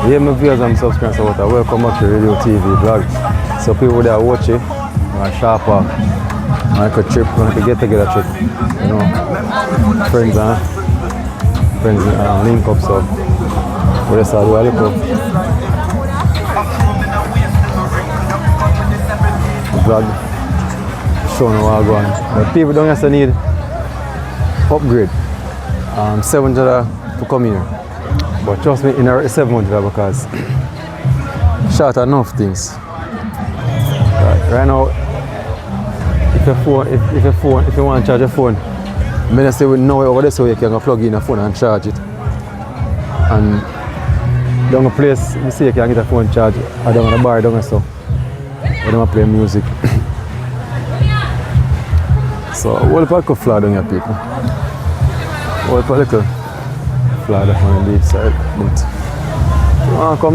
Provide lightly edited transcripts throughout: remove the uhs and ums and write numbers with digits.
Yeah, my viewers and subscribers, welcome back to Radio TV vlog. So people that watch it, sharp up, like a trip, like a get together trip, you know, friends link up, so we just do a little vlog, showing what I'm going. But people don't just need upgrade, $700 to come here. But trust me, in our 700 because short enough things. Right now, if you want to charge your phone, I'm going to say we know over there so you can plug in a phone and charge it. And down a place, you see you can get a phone charge. I don't want to bar down so I don't want to play music. So, what if I could fly down here, people? What if I could fly down on the beach side? But if you want to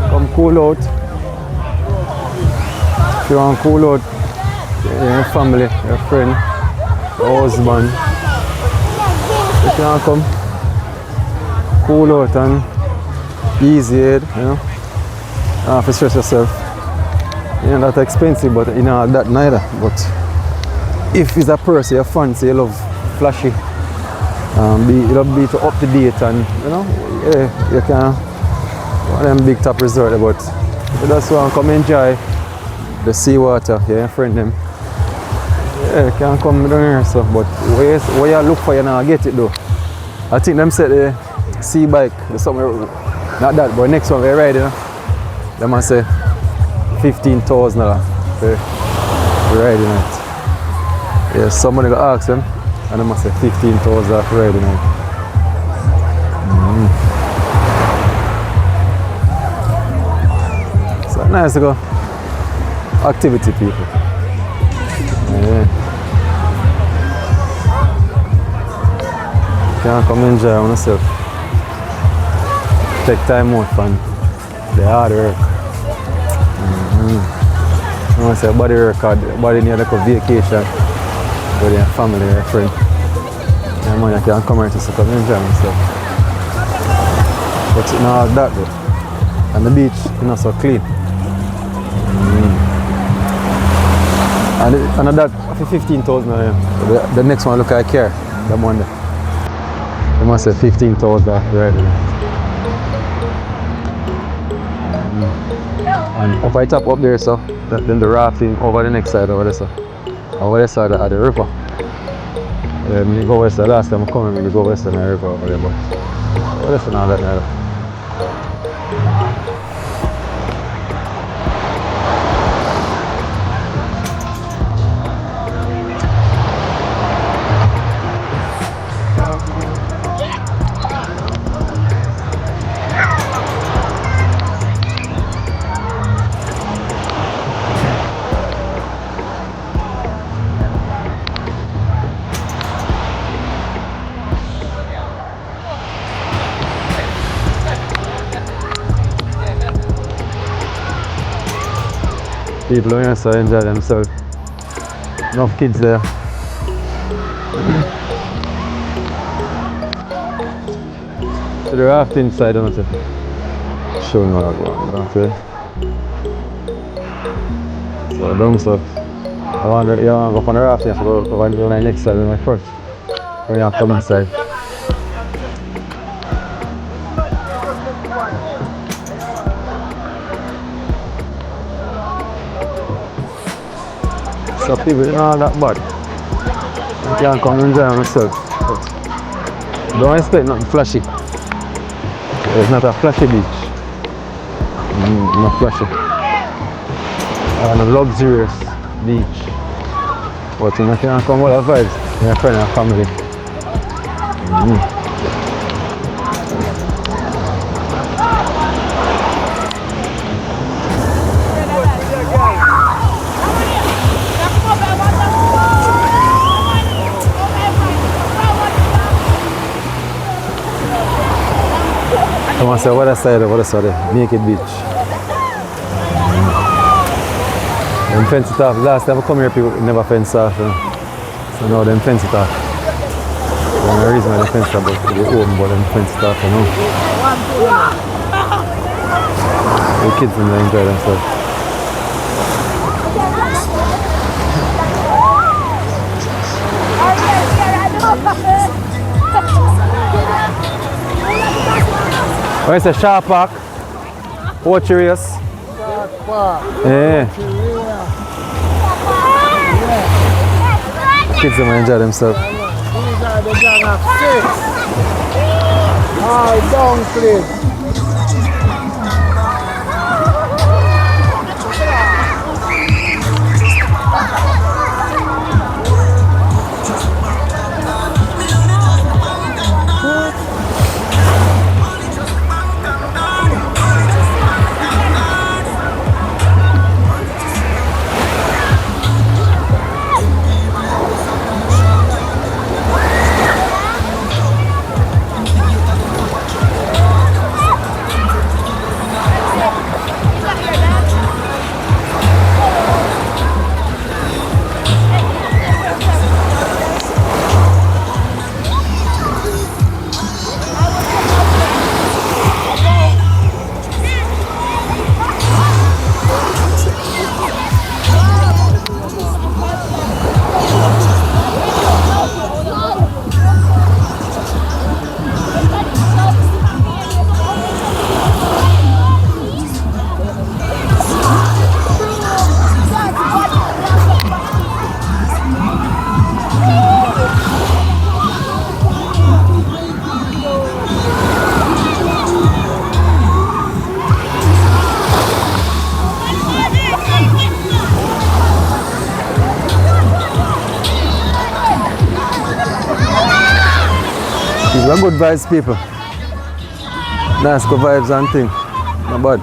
come cool out, if you want to cool out, your family, your friend, your husband, if you want to come cool out and easy head, you know, don't have to stress yourself. You know, that's expensive, but you know that neither. But if it's a person you fancy, you love flashy, you love be to up to date, and you know, yeah, you can one of them big top resort. But if you just want to come enjoy the seawater, yeah, your friend them, yeah, you can come down here. So, but where you look for, you now get it though. I think them said the sea bike, the something, not that, but next one we ride, you know, they must say $15,000 for riding it. Yeah, somebody got ask them, and they must say $15,000 for riding it. So nice to go. Activity, people. Yeah. Can come enjoy on yourself. Take time out from the hard work. I want to say body work, body need like a vacation. With your family, your friend. Yeah, man, you can come here to come enjoy myself. But you know that though. And the beach is not so clean. And that for $15,000, the next one look like a car, the one there. They must say $15,000 right there. And if I tap up there, so then the rafting over the next side over there, so. Over this side of the river. Yeah, I go west. Last time I come here, I go west of the river over there, but over this and all that now. People here so enjoy themselves. Enough kids there. So the rafting side, I don't know. Showing what I'm going. So down so I wonder, you want to go on the rafting, so go on the next side of my first. When you come inside. So people, it's not that bad. You can come enjoy yourself. But don't expect nothing flashy. It's not a flashy beach. Not flashy. And a luxurious beach. But you can come with a vibes. Your friend and family. I want to say what I said, Naked Beach. Them fence it off. Last time I come here, people never fence off. So now them fence it off. The reason why they fence it off, they own, but them fence it off, you know. The kids and they enjoy themselves. Oh, it's a sharp park. Watch your race. Yeah. The kids them enjoy themselves. Don't please. These are good vibes, people. Nice good vibes and thing. Not bad.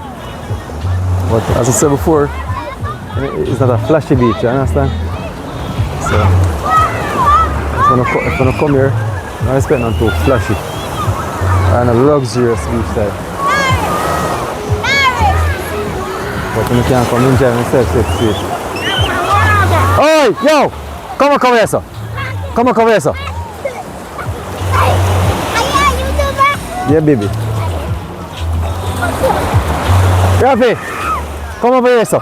But as I said before, it's not a flashy beach, you understand? So, if you come here, don't expect not too flashy. And a luxurious beach side. But you can come enjoy yourself, so to see. Oi, yo! Come here, sir. Come here, sir. Yeah, baby. Rafi, come over here, sir.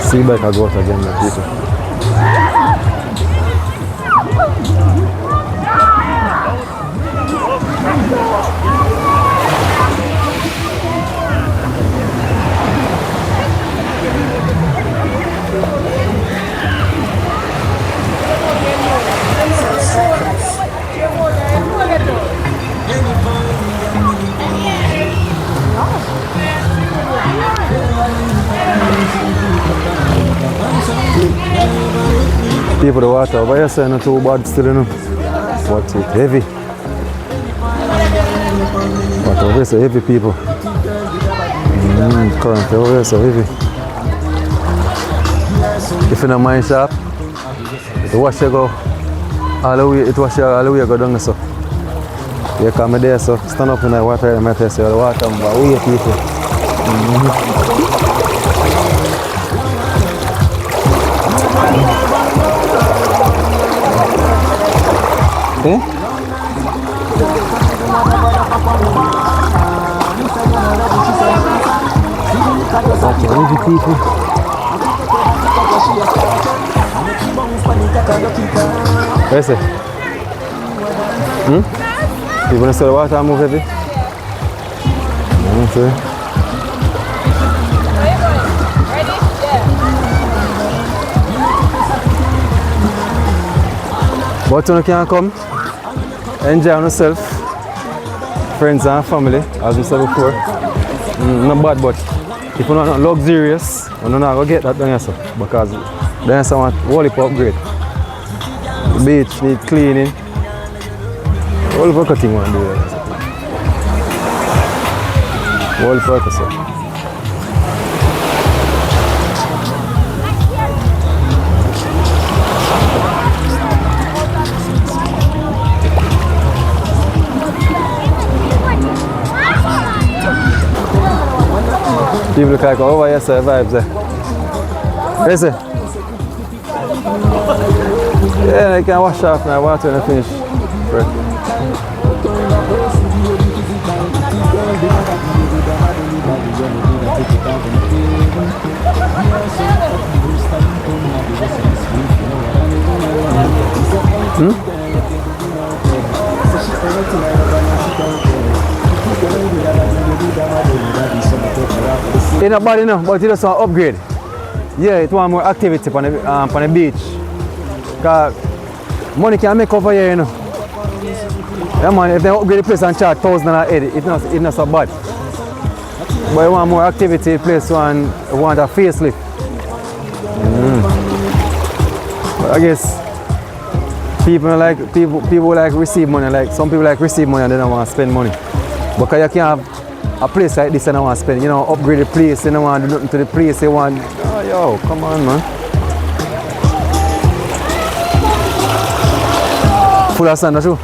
See back I go out again, my people. People, the water over here say not too bad still, you know. But it's heavy. But over here so heavy, people. Current over here so heavy. If you're in a mine shop, the wash you go all the way, it wash you all the way go down so. You come there so stand up in the water and I tell you the water away, people. Eh? Such a people. Where's it? You want to sell the water and move heavy? Okay. But you can come, enjoy yourself, friends and family, as we said before. Not bad, but if you're not luxurious, you're not going to get that done yourself, because then someone whole heap upgrade. The beach needs cleaning. Whole heap of thing want to do there. Whole heap of stuff. People look like over here, sir, vibes there. Yes, sir. Yeah, I can wash off my water and finish. Right. It's not bad enough, but it just want upgrade. Yeah, it want more activity on the beach. Cause money can make over here, you know. Yeah, man, if they upgrade the place and charge $1,000 a head, it's not so bad. But you want more activity, place want a facelift. But I guess people like receive money. Like some people like receive money and they don't want to spend money. Because you can't have a place like this and don't want to spend. You know, upgrade the place. You don't want to do nothing to the place. You want, oh, yo, come on, man. Full of sand, too.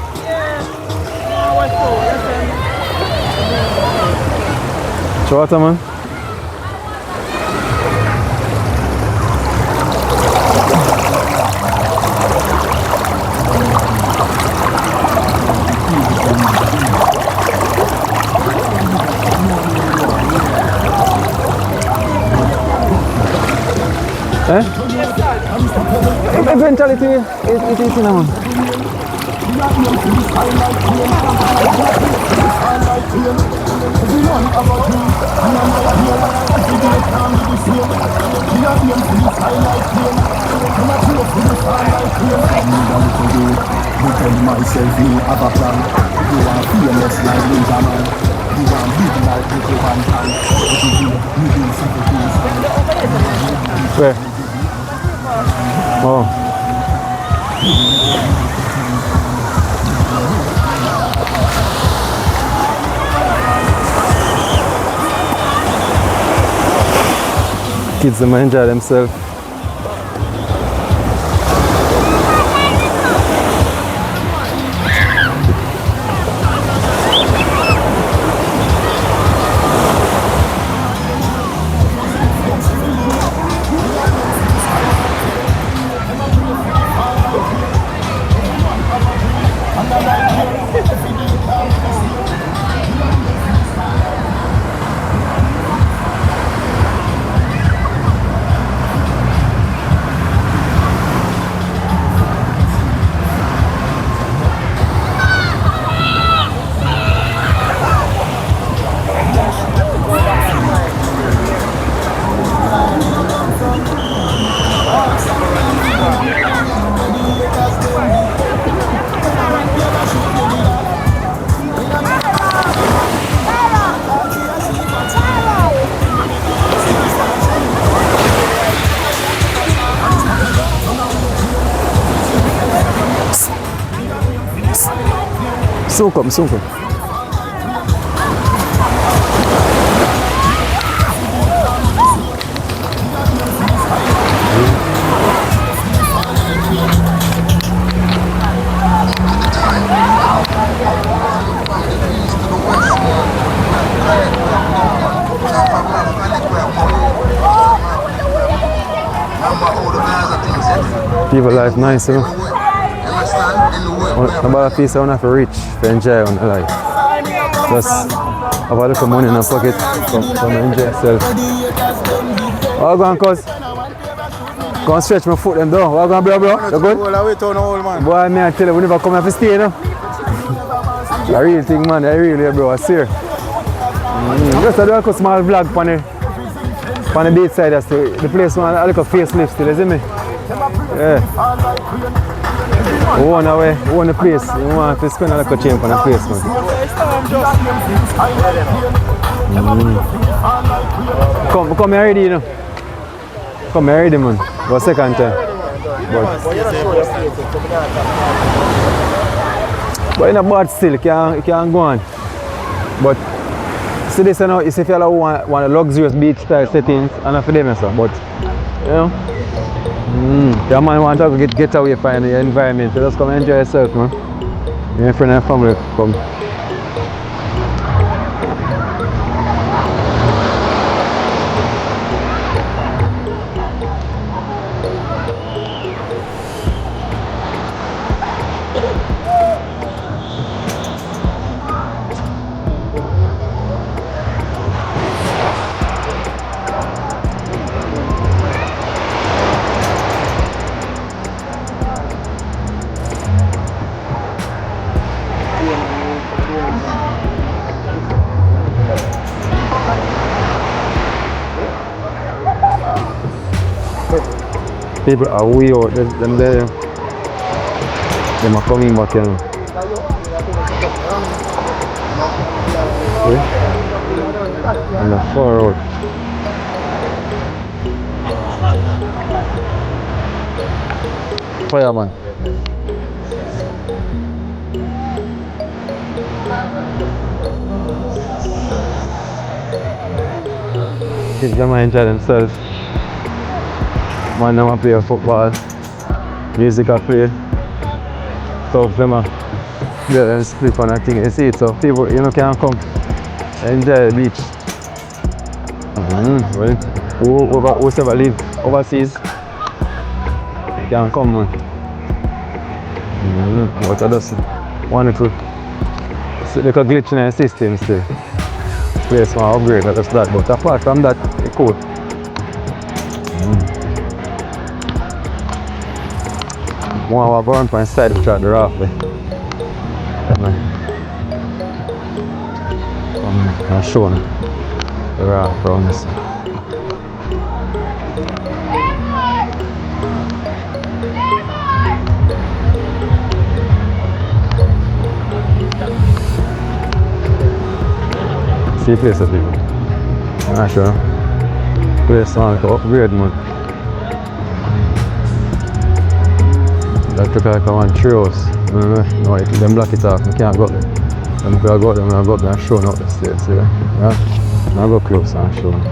Water, man. Eh? Eventually it is in a man. Where? Oh. Kids them enjoy themselves. Soon come. People life nice, you know. About a piece I want to reach to enjoy on life. Just have a little money in the pocket from enjoy yourself. Oh, go on, cuz. Go and stretch my foot them down. What going, bro? You good? Boy, man, I tell you, we never come here to stay, you know. A real thing, man. I really, bro. I see. Just do a small vlog on the beach side. The place one a little facelift still, you see me? Yeah. We want the place. We want to spend a little change on the place, man. Come here already, you know. Come here already, man. For a second time. But in a bad still, it can go on. But see this, you know, if you want a luxurious beach style settings, and for them, so, but you know. Your man want to get away from the environment, so just come enjoy yourself, man. Your friend and family come. People are way out, them there. Them are coming back, you know. See? And the far out. Fireman. Kids them enjoy themselves. Man them play football. Music are played. So them get them sleep on that thing. You see it, so people can come enjoy the beach. Well, whoever live overseas can come, man. But I just want to look a glitch in the system still. Place one upgrade, that's that. But apart from that, it's cool. One of our burn side of the raft there. I'm showing the raft around this. See place of people. I'm not sure. Place one to upgrade, man. That took like a 1 3 hours. No, them block it off. I can't go there. I'm going to go there and go up there and show them out the stairs. See? Yeah? I'll go close and show them.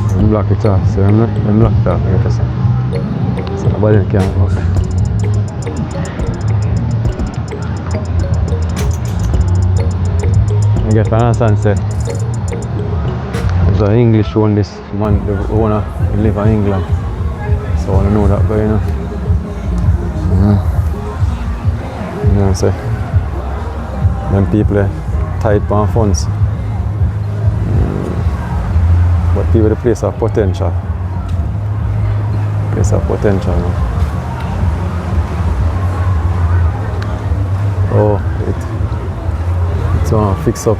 Them block it off. See? Them block it off. Like I said. So nobody can go there. I get an sunset. There's an English one, this man, the owner, he live in England. So I want to know that guy, you know. You know what I'm saying? Them people are tight on funds. But people, the place have potential. Place have potential, you know. Oh, it's want to fix up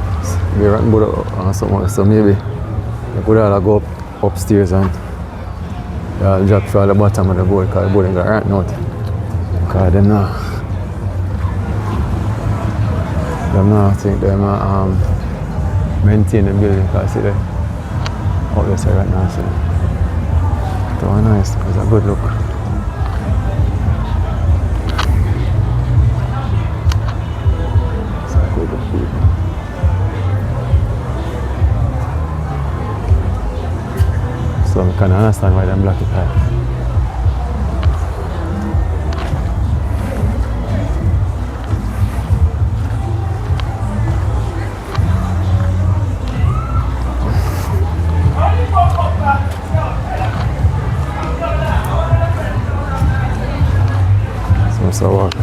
the rotten board or something, so maybe they could all go upstairs and drop through the bottom of the board because the board ain't got rotten out. Because them now I think they maintain the building because see they out there right now, so it's all nice, it's a good look. So I can understand why them block it out. So walk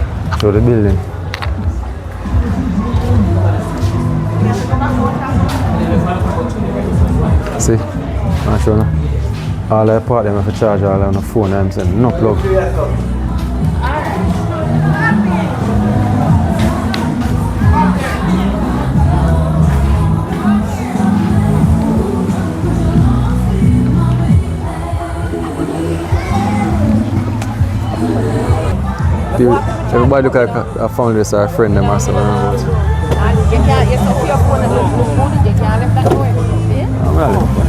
through the building. See? I'm sure no? All the part them have to charge all on the phone and I'm saying no plug. Everybody look like I found this our friend them myself around. You can't, you set your phone and look good, you can't leave that way. I'm not looking for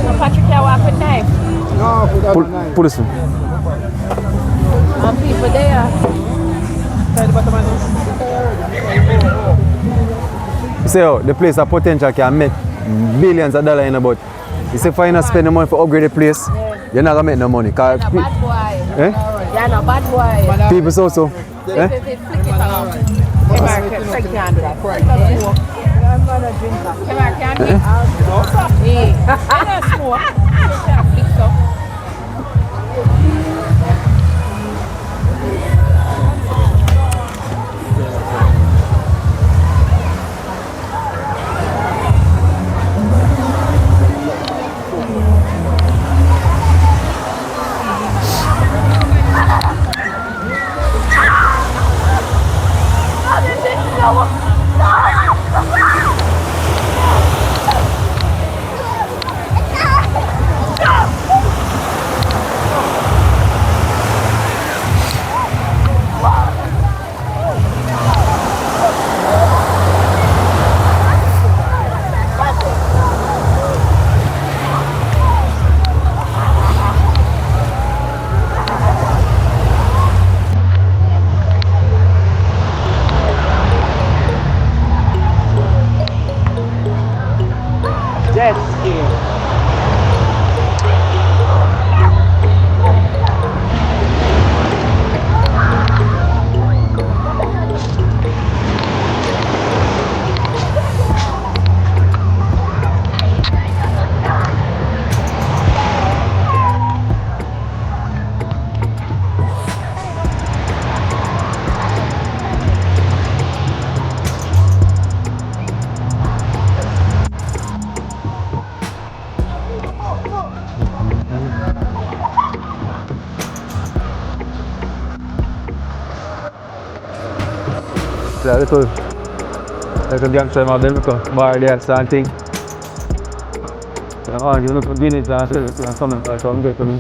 So Patrick, you walk with knife? No, put that pull this one. And people there. You see how the place of potential can make billions of dollars in about. You see, if you spend the money for upgrade the place, you're not gonna make no money. You're not bad boy. Eh? You're not bad boy. People so. Eh? Flick it off. Come here, Craig can't do that. I'm gonna drink that. Come here, can't do it. Hey, I don't smoke. You can't flick so. little gangster model because bar there something. Oh, you look convenient something like something.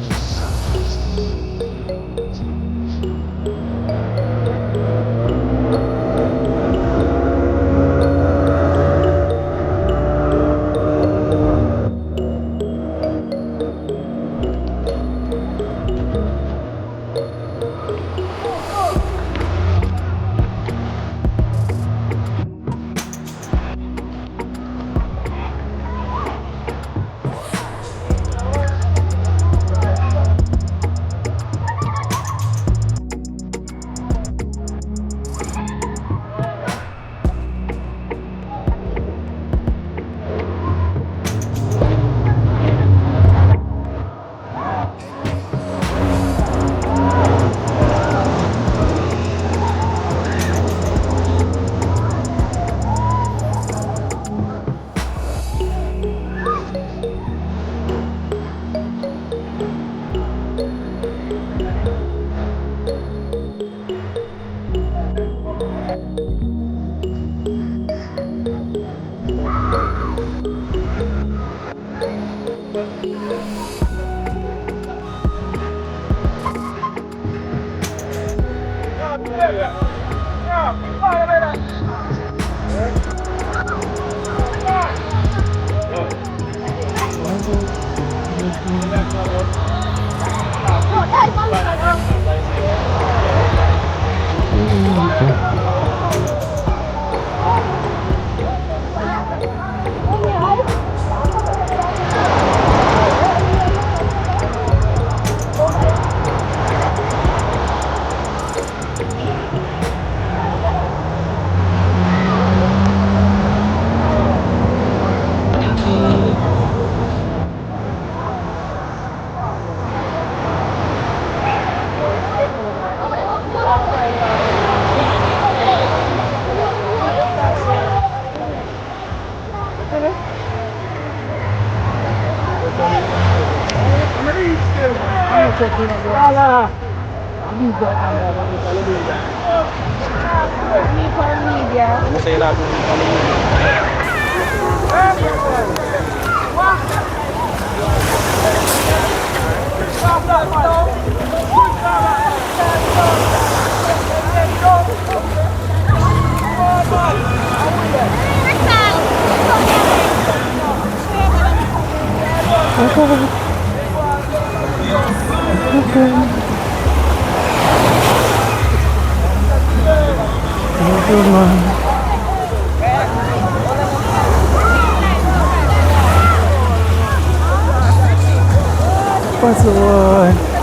What's the one?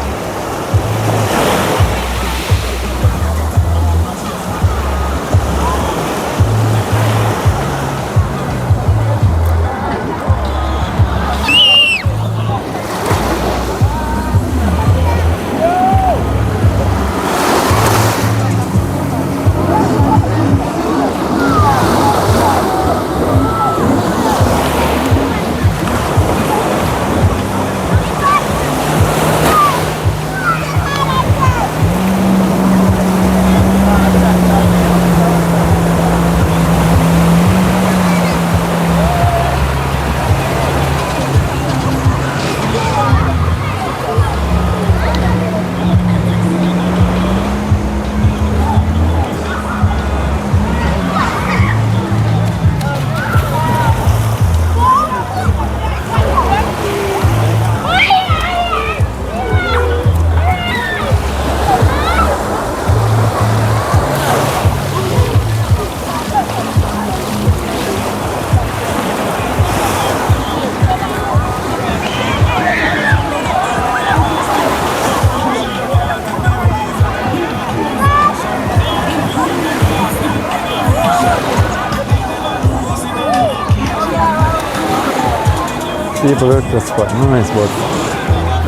People look, that's quite nice, but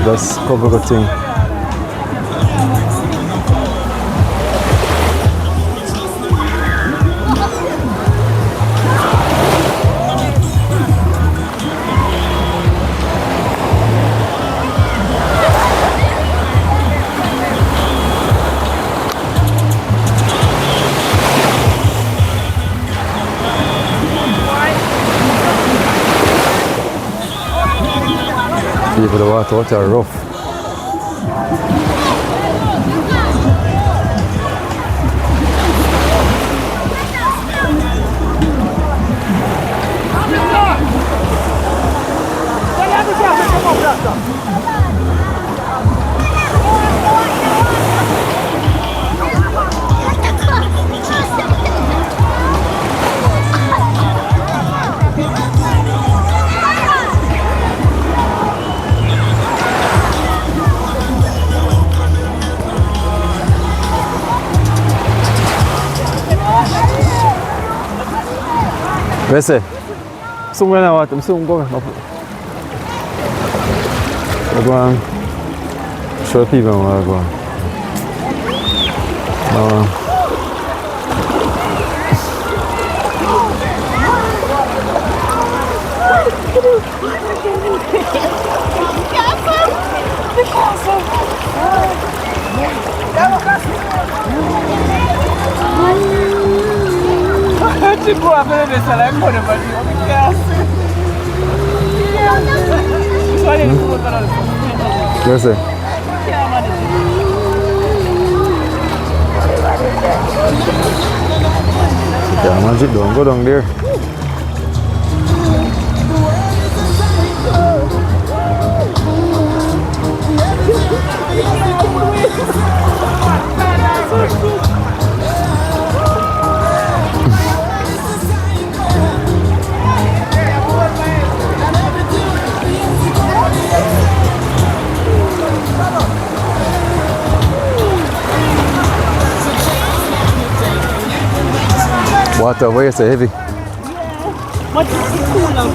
that's cover the thing. People the water out are rough. Wese, sungguh na wat, sungguh. Agora, show people agora. Tipo, a ver, essa lá é boa, mas eu não quero. Olha isso, botaram. Wese. Yeah, magic don't go down there. Water, where is it heavy? Mas cool now.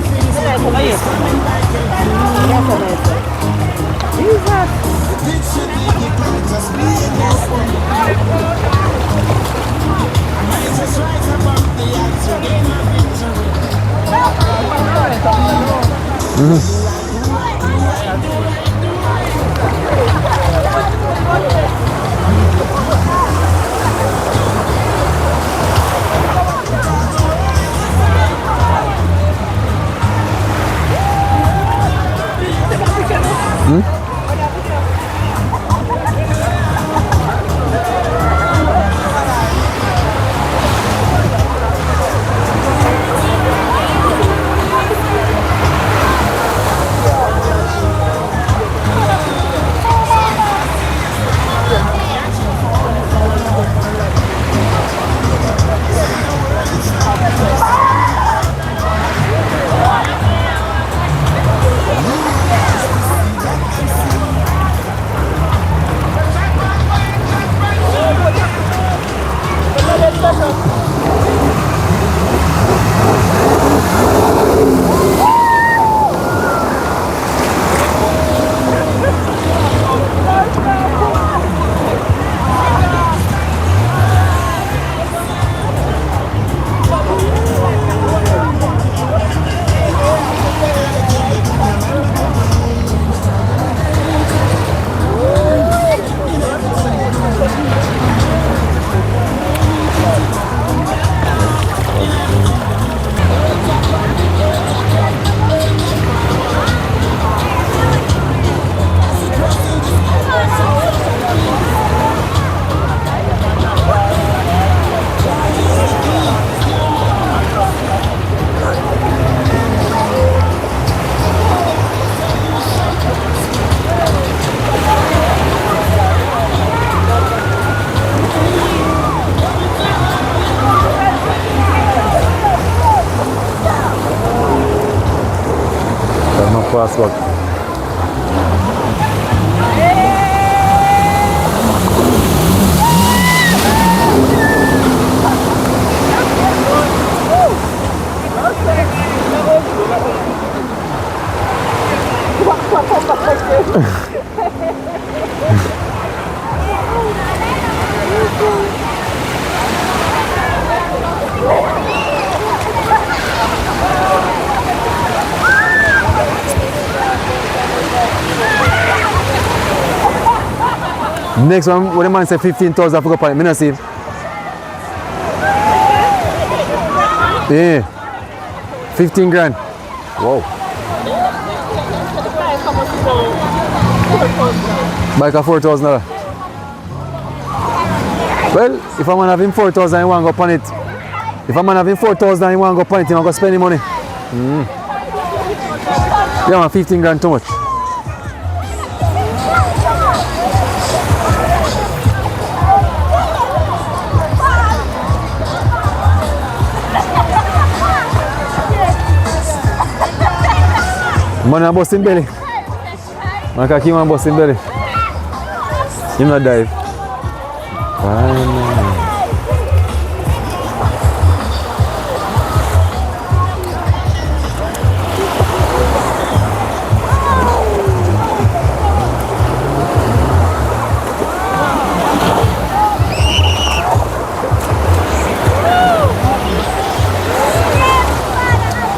Passport. Next one, what the man say 15,000 I forgot on it, I don't see him. Yeah. 15 grand. Wow. Bike a $4,000. Well, if a man having 4,000 and want to go upon it, if a man having 4,000 and want to go upon it, he want to spend the money. Yeah, man, 15 grand too much. Man a bust him belly. Man can keep on bust him belly. Him not dive.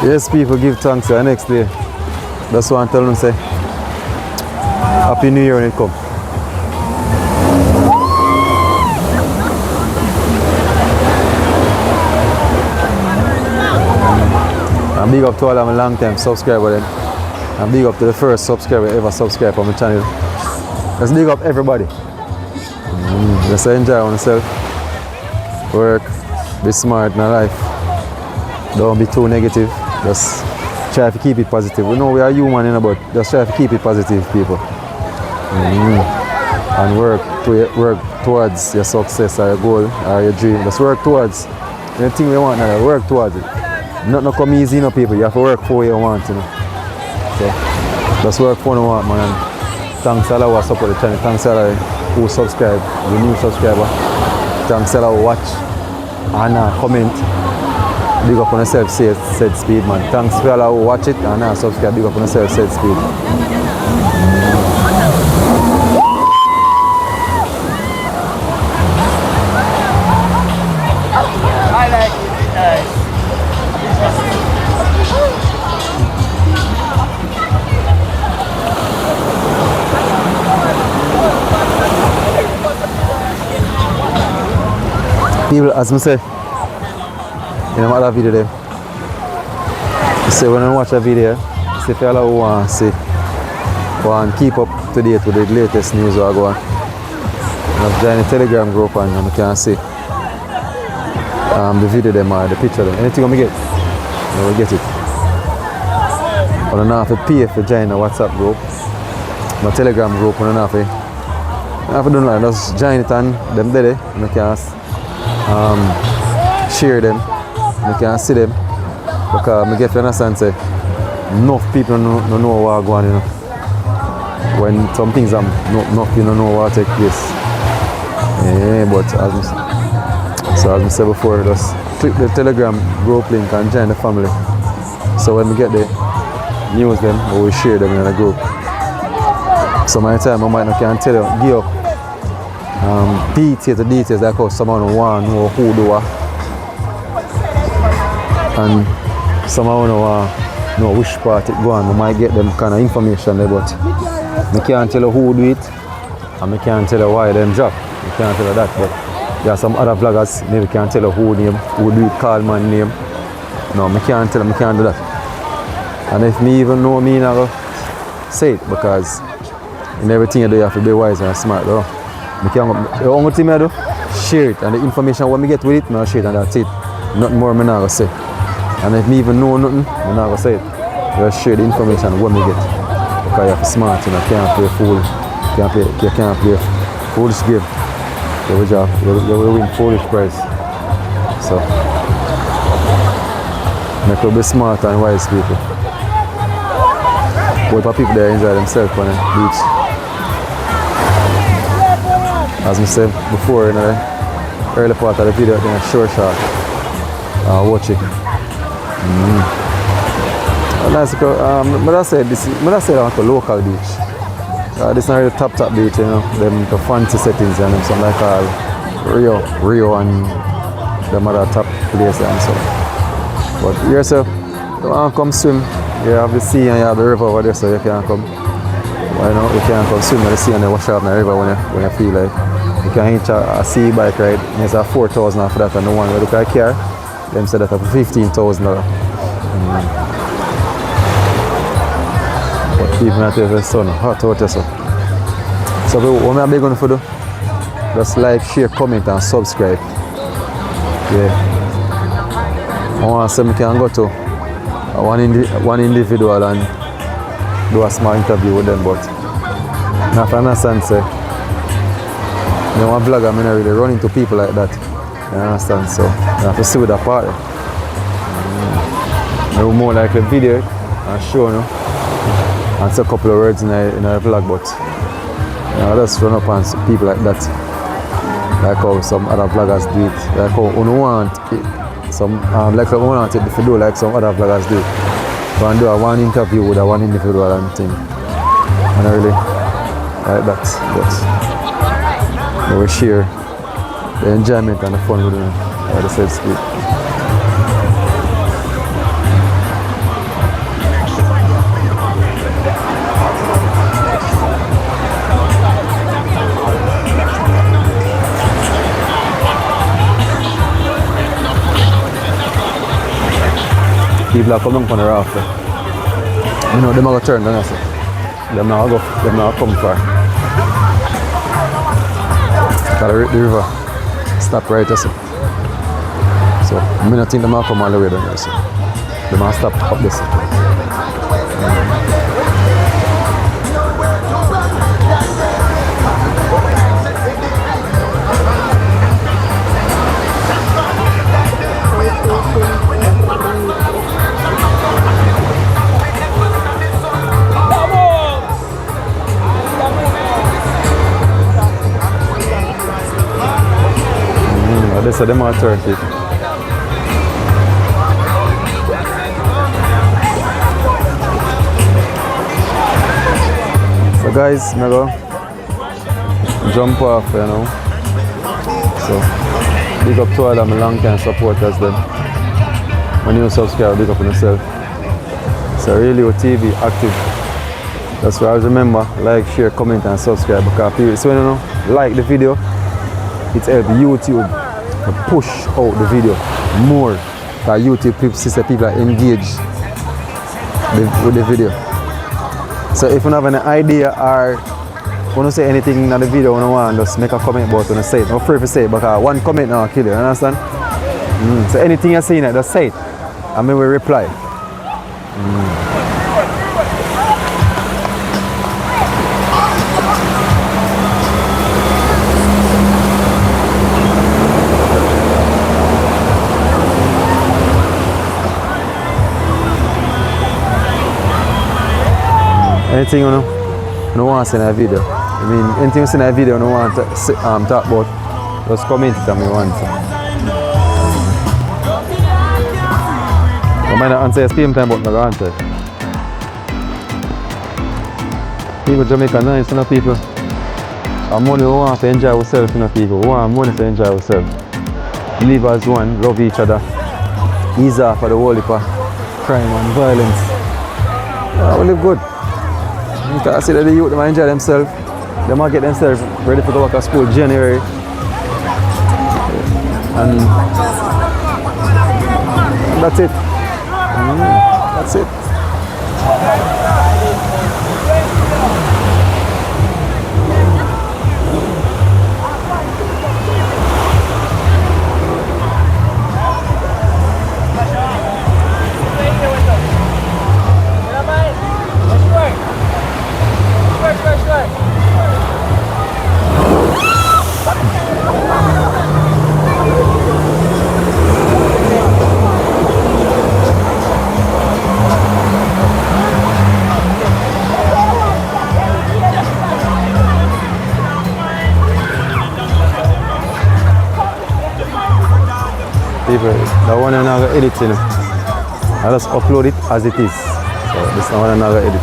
Yes, people give thanks the next day. That's what I'm telling them, say Happy New Year when it comes. And big up to all of my long time subscribers then. And big up to the first subscriber ever subscribe on my channel. Let's big up everybody. Just enjoy yourself. Work, be smart in life. Don't be too negative. Just try to keep it positive. We know we are human, but just try to keep it positive, people. And work towards your success or your goal or your dream. Just work towards anything you want. Work towards it. Not come easy, people. You have to work for what you want, So just work for what you want, man. Thanks a lot who support the channel. Thanks a lot who subscribe, the new subscriber. Thanks a lot who watch and comment. Big up on yourself, said speed, man. Thanks for all who watch it and subscribe. Big up on yourself, said speed. I like it. People, as I say, in another video there, you say when I watch a video, say for all who want to see, want to keep up to date with the latest news or go on. I've joined the Telegram group and you can see the video them or the picture them. Anything I get, you will get it. I don't have to pay for join the WhatsApp group, my Telegram group, I don't have to do like just join it and them there, you can share them. You can see them because I get to understand say enough people don't know what's going on, when some things enough people don't know what take place. Yeah, but as I said before, just click the Telegram group link and join the family. So when we get the news them, we will share them in the group. So my time I might not can tell you, give up details like how someone want to know who do what. And someone know which part it go on. I might get them kind of information there, but I can't tell you who do it and I can't tell you why them drop. I can't tell you that, but there are some other vloggers maybe can't tell you who name, who do it, call man name. No, I can't tell them, I can't do that. And if me even know me, I go say it, because in everything you do you have to be wise and smart though. The only thing I do, share it, and the information when I get with it, I share it and that's it. Nothing more I'm not going to say. And if me even know nothing, I'm not going to say it. Just share the information when we get. Because you have to be smart, you can't play fool. You can't play foolish game. You will win foolish prize. So, make us be smart and wise people. What people there enjoy themselves on the beach. As I said before in the early part of the video, in a short shot. Watch it. Nice. But I said I want a local beach. This is not really top beach, you know. Them the fancy settings and them some like Rio and them other top places and so. But here, so you want to come swim. You have the sea and you have the river over there, so you can come. Well, you know, you can come swim in the sea and then wash out in the river when you feel like. You can hitch a sea bike ride. There's a 4,000 for that, and the one where you look at a car. Them said that for $15,000. But Even at the sun hot out so. So what I beg on for do? Just like, share, comment and subscribe. Yeah. I want to say I can go to one individual and do a small interview with them, but now if I understand say you know, a vlogger, I not really run into people like that. You understand? So I have to see with that part. No more like a video and show, you know, and say a couple of words in a vlog, but you know, I just run up on people like that. Like how some other vloggers do it. Like how you want it. Some like how you want it if you do like some other vloggers do it. So I do a one interview with a one individual and thing. And I really like that. But we share the enjoyment and the fun with them. Like I said, speak. People are coming from the raft. You know, them are going to turn down. Them not come far. The river stop right there. So I don't think them are come all the way down there. So they might stop up this. They say them are turkey. So guys, I go jump off, you know. So big up to all of my long-time supporters then. My new subscriber, big up on yourself. So really TV active. That's why I always remember, like, share, comment and subscribe, because people, so you know, like the video, it helps YouTube to push out the video more. Because YouTube people are engaged with the video. So if you have an idea or want to say anything in the video, you want just make a comment about it and say it. I'm afraid to say it, because one comment now will kill you, understand? So anything you're saying, just say it. And we will reply. Anything you know want to see in a video. I mean, anything you see in a video you want to talk about, just comment it and me want to. I might not answer same time, but I'm going to answer. People Jamaica nice, you know, people. And money we want to enjoy ourselves, you know, people. We want money to enjoy ourselves. Live as one, love each other. Ease off for the whole heap of crime and violence. We live good. You can see that the youth they might enjoy themselves. They might get themselves ready to go back to school January. And that's it. That's it. People, the one I'm not editing, I just upload it as it is. So this is the one I'm not edit.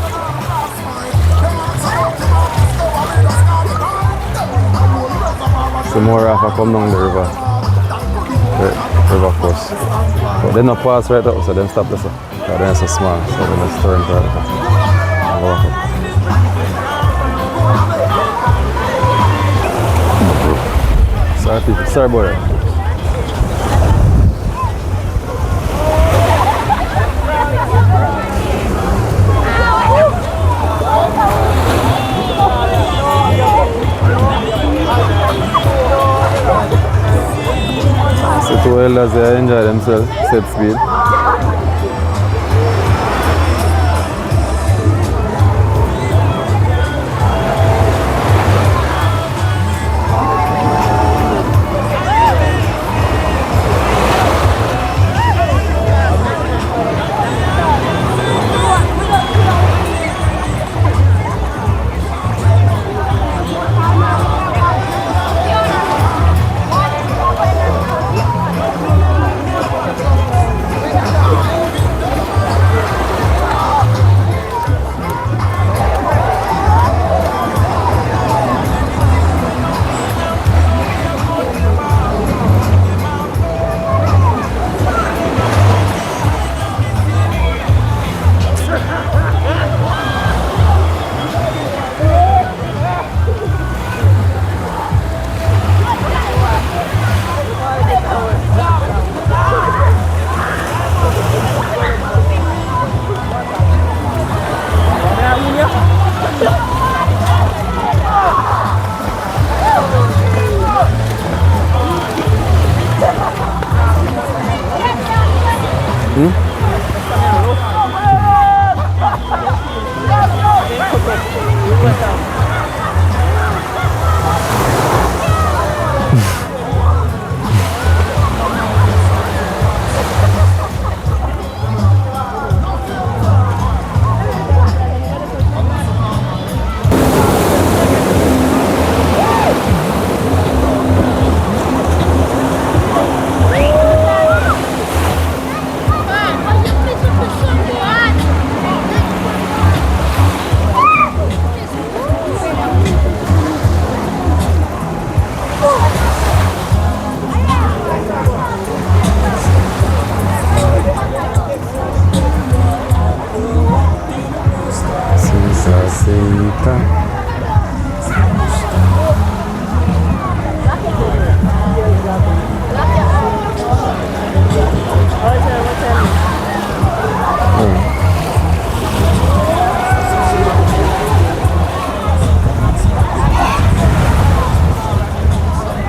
Some more if I come down the river course. But they not pass right up, so then stop this. Because they're so small, so then let's turn right up. And walk up. Sorry people, sorry about it. So elders they enjoy themselves, set speed.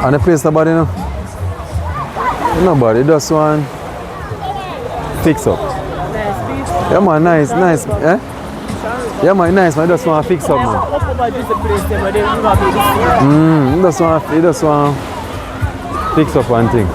And the place nobody know? Nobody, just one fix up. Yeah man, nice. Eh? Yeah man, nice man, just want to fix up man. Just want to fix up one thing.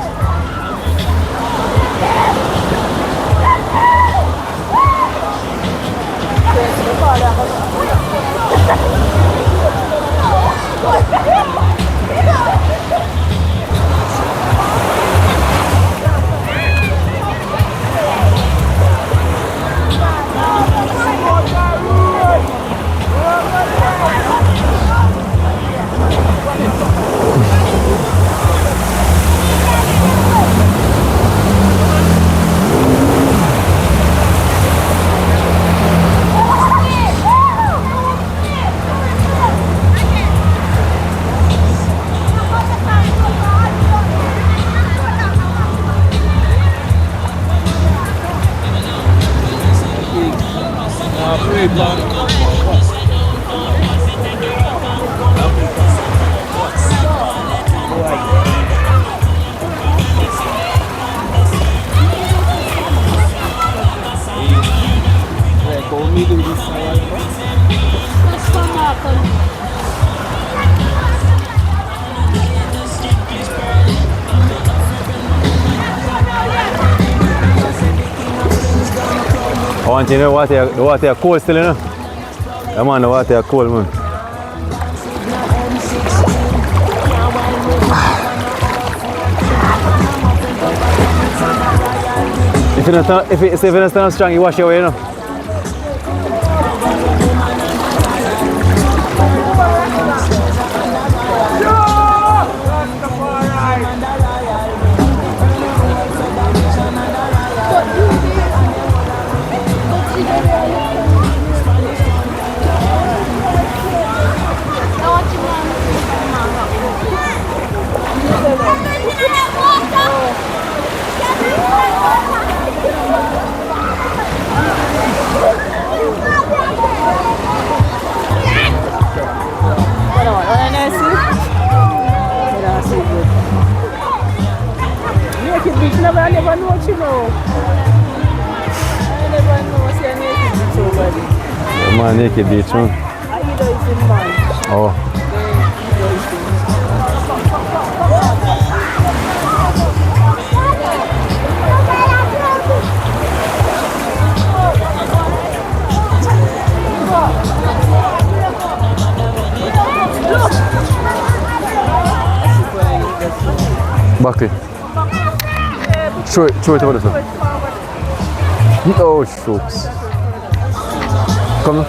I want you to know the water cold still, you know? Yeah, man, the water cold, man. If you don't stand strong, you wash your way, you know? I never know what you know. I never know what's your naked beach over there. Yeah, man, naked beach, man. I either it's in man. Oh. Buckley. Throw it over the floor. Oh, shoots. Come on.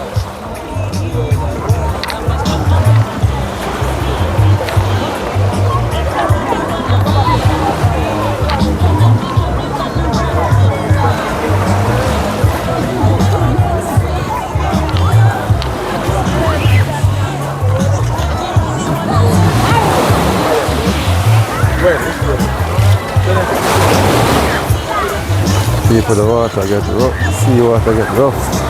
People, the water get rough, sea water get rough.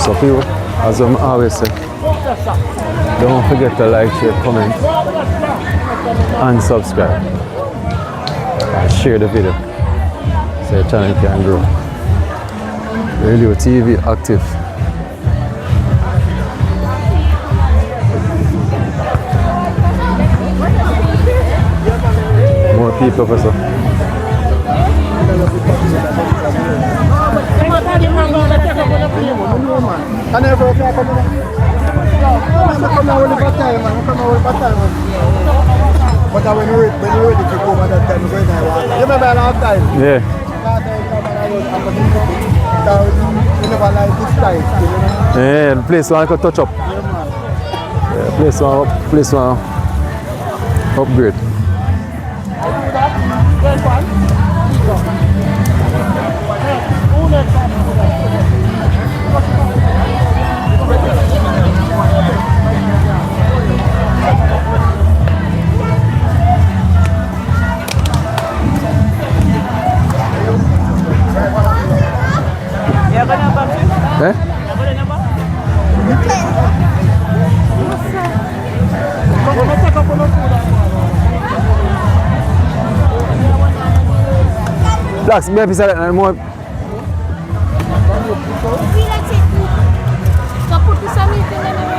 So people, as I always say, don't forget to like, share, comment, and subscribe. And share the video so your channel can grow. Radio TV active. More people, Professor. I never come but when you're ready to go at that time, you remember last time? Yeah. You never like this time, you know? Yeah, the place one I could touch up. Yeah, place one upgrade. Eh? Blacks, maybe say that more. Relax it. So put this on it and then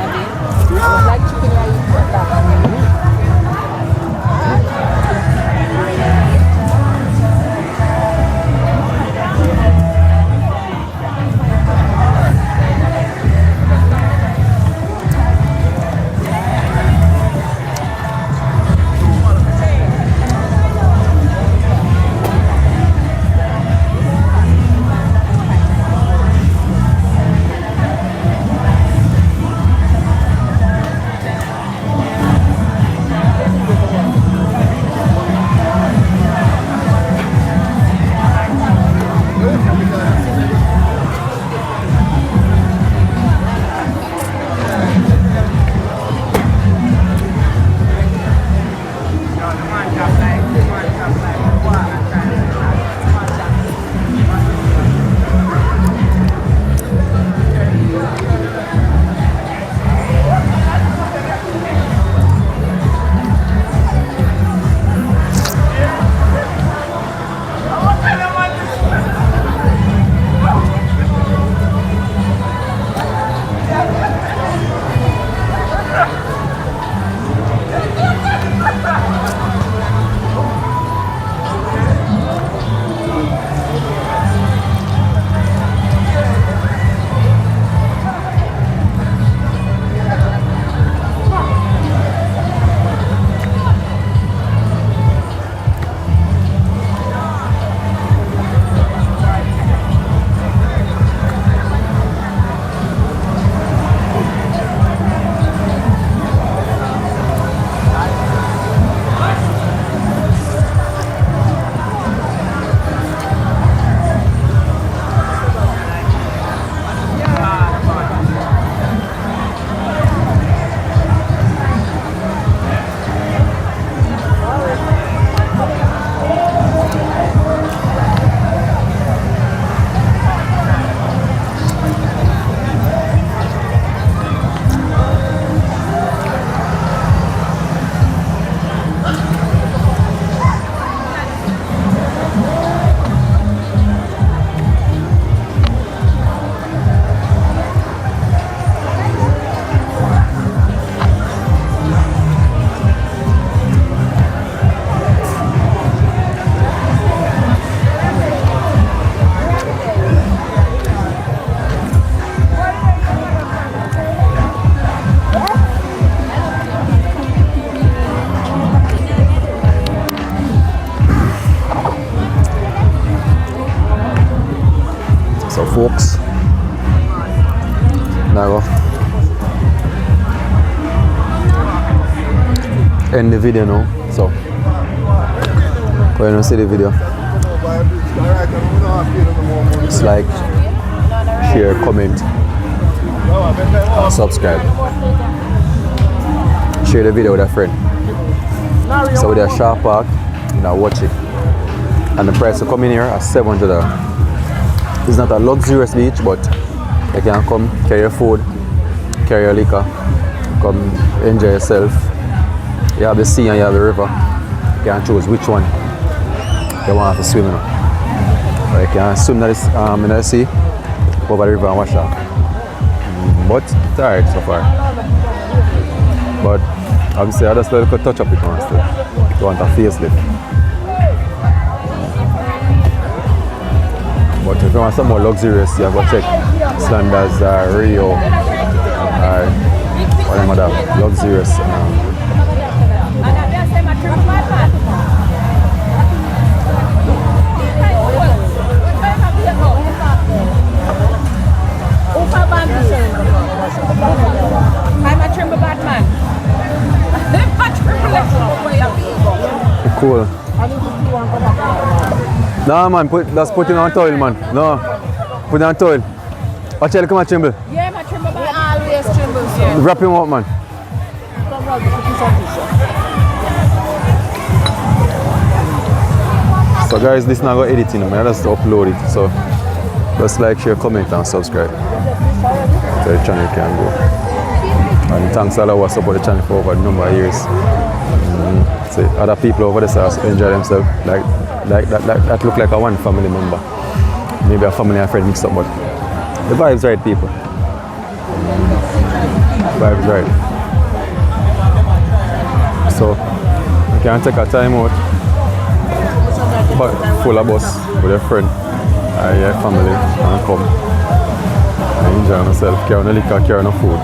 books. Now end the video now. So when you see the video, just like, share, comment, subscribe. Share the video with a friend. So with a sharp park, now watch it. And the price to come in here is $700. It's not a luxurious beach, but you can come, carry your food, carry your liquor, come enjoy yourself. You have the sea and you have the river. You can choose which one you want to swim in. Or you can swim in the sea, over the river and wash out. But it's alright so far. But obviously I just could touch up it once still. You want a facelift. But if you want some more luxurious, you have to check Slanders or Rio or whatever other luxurious. Cool. No man, let's put it on towel, man. No, put it on towel. Watch out, come on, Trimble. Yeah, my Trimble bad. Always Trimble. Yeah. Wrap him up, man. So guys, this now got editing, man. I just upload it. So just like, share, comment, and subscribe. So the channel can go. And thanks all who support the channel for over a number of years. So other people over there also enjoy themselves. Like that look like a one family member. Maybe a family and friend mixed up, but the vibe's right, people. Vibe's right. So you can take a time out, but full of bus with your friend or your family and come and enjoy yourself. Carry no liquor, carry no food.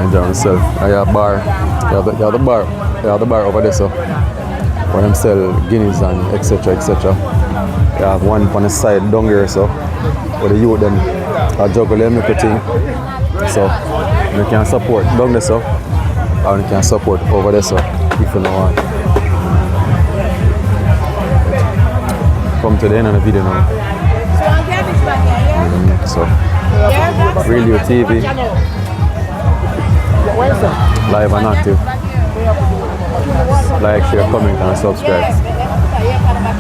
Enjoy yourself. And you have bar. You have the bar over there, so where them sell guineas and etc. etc. You have one on the side down here, so where the youth them juggle them make a thing. So you can support down there, so or you can support over there, so if you know want. Come to the end of the video now. So Radio TV. Live and active. Like, share, comment and subscribe.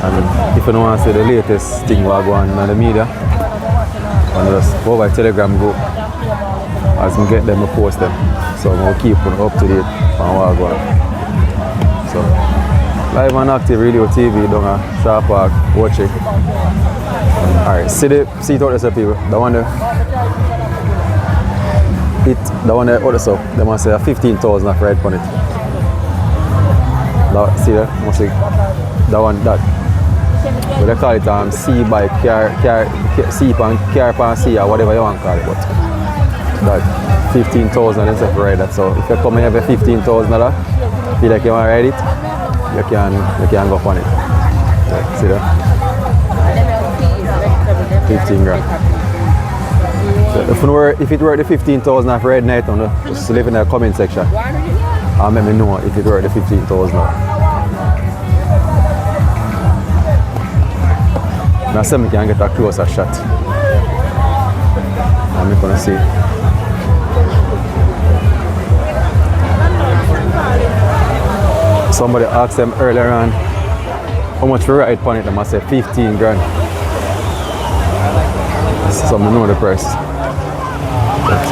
And if you don't want to see the latest thing we are going on the media, and just go over Telegram group. As we get them, we post them. So we'll keep up to date on what we're going. So live and active Radio TV down at Sharp Park, watch it. Alright, see it out there, people. The one there. The one there, so they must say 15,000 of ride on it. See that? Must say that one, that. But they call it sea bike, sea pan, car pan sea or whatever you want to call it. But that 15,000 is a ride that. So if you come and have a $15,000, feel like you want to ride it, you can go on it. See that? 15 grand. So if it were the 15,000 of red night, just leave in the comment section. And let me know if it were the 15,000. Now see me can get a closer shot. I'm gonna see. Somebody asked them earlier on how much for ride on it. They must say 15 grand. So I know the price.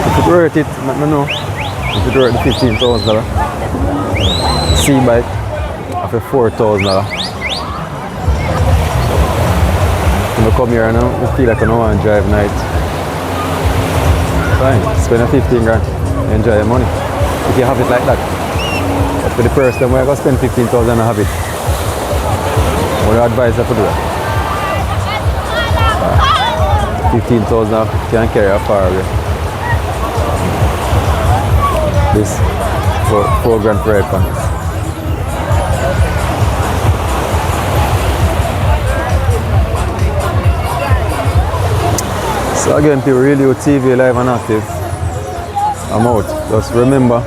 If it worth it, let me know. If it worth the $15,000. C-bike for $4,000. When I come here now, I feel like I don't want to drive night. Fine, spend a 15 grand, enjoy your money. If you have it like that. But for the first time, we're going to spend 15,000 and have it. What do you advise her to do that? 15,000 can carry a far away. This 4 grand for red pants. So again, people, Radio TV live and active. I'm out. Just remember,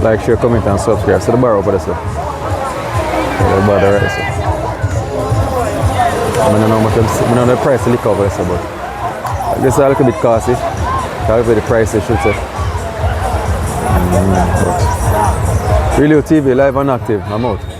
like, share, comment, and subscribe. So the bar over there, sir. The bar there, right, sir. I don't know the price of liquor over there, sir, but I guess it's a little bit costly. However, the price they should say. Radio TV live and active. I'm out.